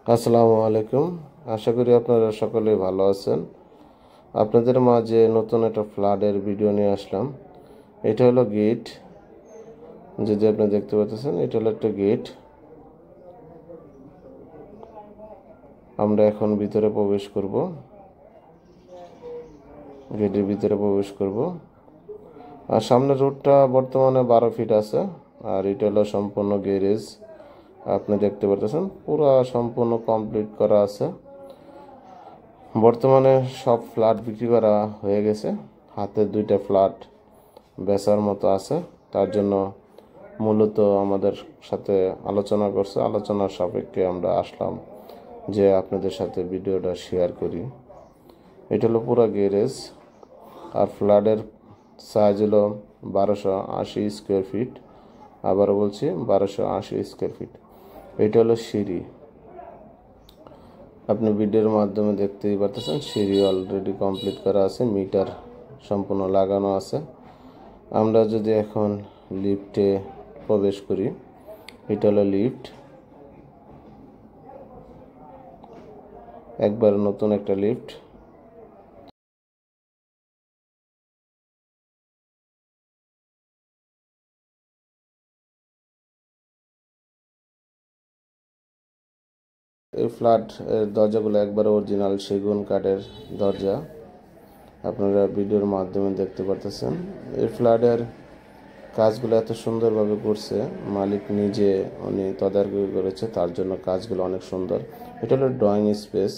আসসালামু আলাইকুম। আশা করি আপনারা সকলেই ভালো আছেন। আপনাদের মাঝে নতুন একটা ফ্ল্যাটের ভিডিও নিয়ে আসলাম। এটা হলো গেট, যদি আপনি দেখতে পাচ্ছেন এটা হলো একটা গেট। আমরা এখন ভিতরে প্রবেশ করব, গেটের ভিতরে প্রবেশ করব। আর সামনের রোডটা বর্তমানে 12 ফিট আছে। আর এটা হলো সম্পূর্ণ গ্যারেজ। আপনি দেখতে পাচ্ছেন পুরো সম্পূর্ণ কমপ্লিট করা আছে। বর্তমানে সব ফ্ল্যাট বিক্রি করা হয়ে গেছে, হাতে 2টা ফ্ল্যাট বেচার মতো আছে। তার জন্য মূলত আমাদের সাথে আলোচনা করছে, আলোচনার সাপেক্ষে আমরা আসলাম যে আপনাদের সাথে ভিডিওটা শেয়ার করি। এটা হলো পুরো গ্যারেজ। আর ফ্ল্যাটের সাইজ হলো 1280 স্কোয়ার ফিট। আবারও বলছি 1280 স্কোয়ার ফিট। এটা হলো সিঁড়ি, আপনি ভিডিওর মাধ্যমে দেখতেই পাচ্ছেন। সিঁড়ি অলরেডি কমপ্লিট করা আছে, মিটার সম্পূর্ণ লাগানো আছে। আমরা যদি এখন লিফটে প্রবেশ করি, এটা হলো লিফট, একবার নতুন একটা লিফট। এই ফ্ল্যাট দরজাগুলো একবার অরিজিনাল সেগুন কাঠের দরজা, আপনারা ভিডিওর মাধ্যমে দেখতে পারতেছেন। এই ফ্ল্যাটের কাজগুলো এত সুন্দরভাবে করছে, মালিক নিজে উনি তদারকি করেছে, তার জন্য কাজগুলো অনেক সুন্দর। এটা হলো ড্রয়িং স্পেস,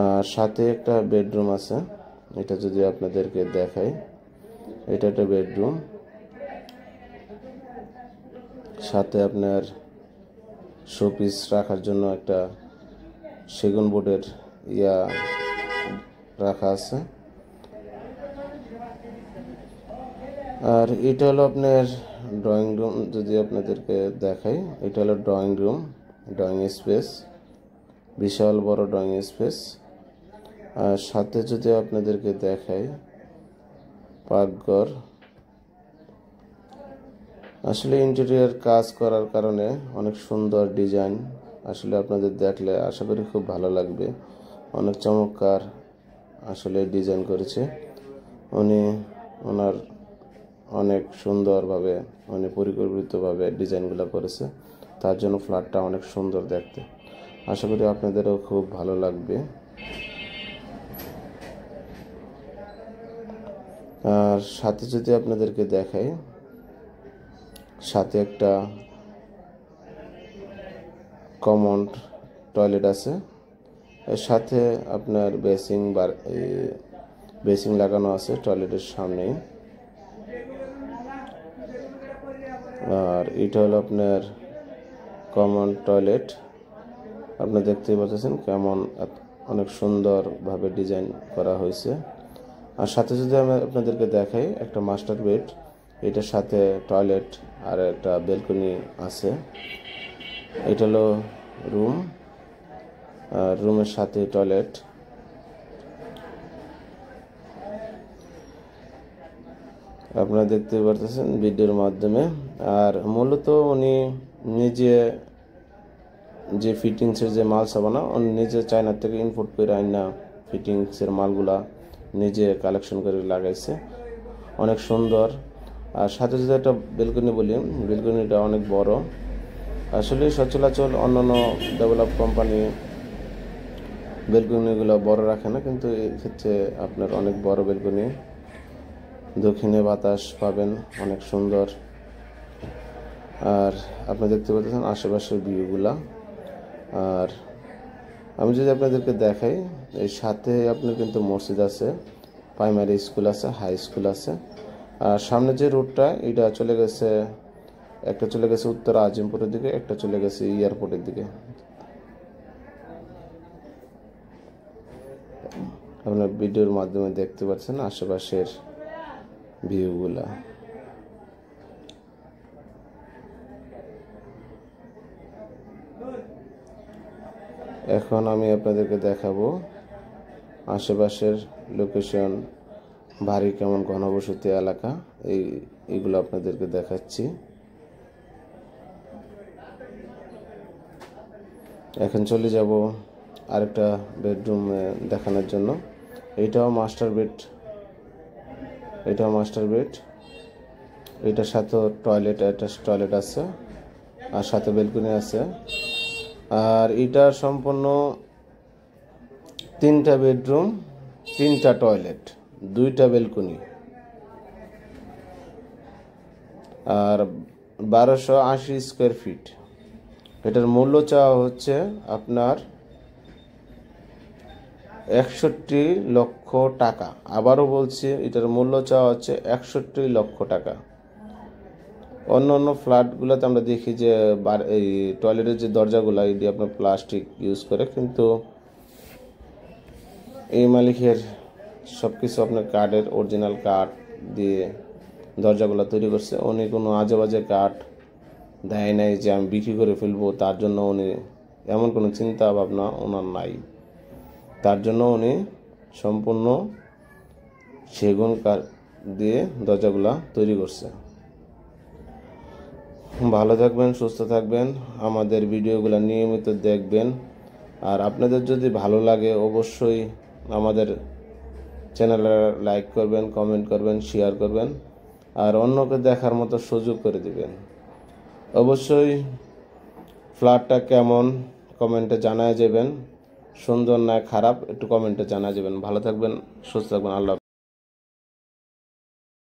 আর সাথে একটা বেডরুম আছে। এটা যদি আপনাদেরকে দেখাই, এটা একটা বেডরুম, সাথে আপনার শোপিস রাখার জন্য একটা সেগুন বোর্ডের রাখা আছে। আর এটা হলো আপনার ড্রয়িং রুম, যদি আপনাদেরকে দেখাই, এটা হলো ড্রয়িং রুম, ড্রয়িং স্পেস, বিশাল বড় ড্রয়িং স্পেস। আর সাথে যদি আপনাদেরকে দেখাই পাকঘর। আসলে ইন্টেরিয়র কাজ করার কারণে অনেক সুন্দর ডিজাইন, আসলে আপনাদের দেখলে আশা করি খুব ভালো লাগবে। অনেক চমৎকার আসলে ডিজাইন করেছে উনি, ওনার অনেক সুন্দরভাবে উনি পরিকল্পিতভাবে ডিজাইনগুলো করেছে, তার জন্য ফ্ল্যাটটা অনেক সুন্দর দেখতে। আশা করি আপনাদেরও খুব ভালো লাগবে। আর সাথে যদি আপনাদেরকে দেখাই, সাথে একটা কমন টয়লেট আছে, এর সাথে আপনার বেসিং লাগানো আছে টয়লেটের সামনেই। আর এটা হলো আপনার কমন টয়লেট, আপনি দেখতেই পাচ্ছেন কেমন অনেক সুন্দরভাবে ডিজাইন করা হয়েছে। আর সাথে যদি আমি আপনাদেরকে দেখাই একটা মাস্টার বেড, এটার সাথে টয়লেট আর একটা ব্যালকনি আছে। এটা হলো রুম, আর রুমের সাথে টয়লেট। আপনারা দেখতে পারতেছেন ভিডিওর মাধ্যমে। আর মূলত উনি নিজে যে ফিটিংসের যে মাল সাবানা উনি নিজে চায়না থেকে ইম্পোর্ট করে আইনা ফিটিংসের মালগুলা নিজে কালেকশন করে লাগাইছে, অনেক সুন্দর। আর সাথে যদি একটা বেলকনি বলি, বেলকনিটা অনেক বড়। আসলে সচরাচর অন্যান্য ডেভেলপ কোম্পানি বেলকনিগুলো বড় রাখে না, কিন্তু এই ক্ষেত্রে আপনার অনেক বড় বেলকনি, দক্ষিণে বাতাস পাবেন, অনেক সুন্দর। আর আপনি দেখতে পাচ্ছেন আশেপাশের ভিউগুলা। আর আমি যদি আপনাদেরকে দেখাই, এই সাথে আপনার কিন্তু মসজিদ আছে, প্রাইমারি স্কুল আছে, হাই স্কুল আছে। আর সামনে যে রোডটা এটা চলে গেছে, একটা চলে গেছে উত্তর আজিমপুরের দিকে, একটা চলে গেছে এয়ারপোর্টের দিকে। আপনার ভিডিওর মাধ্যমে দেখতে পাচ্ছেন আশেপাশের ভিউগুলা। এখন আমি আপনাদেরকে দেখাবো আশেপাশের লোকেশন, বাড়ি কেমন, ঘনবসতি এলাকা, এইগুলো আপনাদেরকে দেখাচ্ছি। এখন চলে যাব আরেকটা বেডরুম দেখানোর জন্য। এটাও মাস্টার বেড, এটার সাথে টয়লেট আছে আর সাথে বেলকনি আছে। আর এটা সম্পূর্ণ 3টা বেডরুম, 3টা টয়লেট, 2টা বেলকনি, আর 1280 স্কোয়ার ফিট। এটার মূল্য চাওয়া হচ্ছে আপনার 61 লক্ষ টাকা। আবারও বলছি, এটার মূল্য চাওয়া হচ্ছে 61 লক্ষ টাকা। অন্য অন্য ফ্ল্যাটগুলোতে আমরা দেখি যে এই টয়লেটের যে দরজাগুলো এটি আপনার প্লাস্টিক ইউজ করে, কিন্তু এই মালিকের সব কিছু আপনার কাঠের, অরিজিনাল কাঠ দিয়ে দরজাগুলো তৈরি করছে। উনি কোনো আজে বাজে কাঠ দেয় নাই যে আমি বিক্রি করে ফেলবো, তার জন্য উনি এমন কোনো চিন্তা ভাবনা ওনার নাই। তার জন্য উনি সম্পূর্ণ সেগুন কাঠ দিয়ে দরজাগুলা তৈরি করছে। ভালো থাকবেন, সুস্থ থাকবেন, আমাদের ভিডিওগুলো নিয়মিত দেখবেন। আর আপনাদের যদি ভালো লাগে অবশ্যই আমাদের চ্যানেলে লাইক করবেন, কমেন্ট করবেন, শেয়ার করবেন, আর অন্যকে দেখার মতো সুযোগ করে দিবেন। অবশ্যই ফ্ল্যাটটা কেমন কমেন্টে জানায় যাবেন, সুন্দর না খারাপ একটু কমেন্টে জানায় যাবেন। ভালো থাকবেন, সুস্থ থাকবেন, আল্লাহ।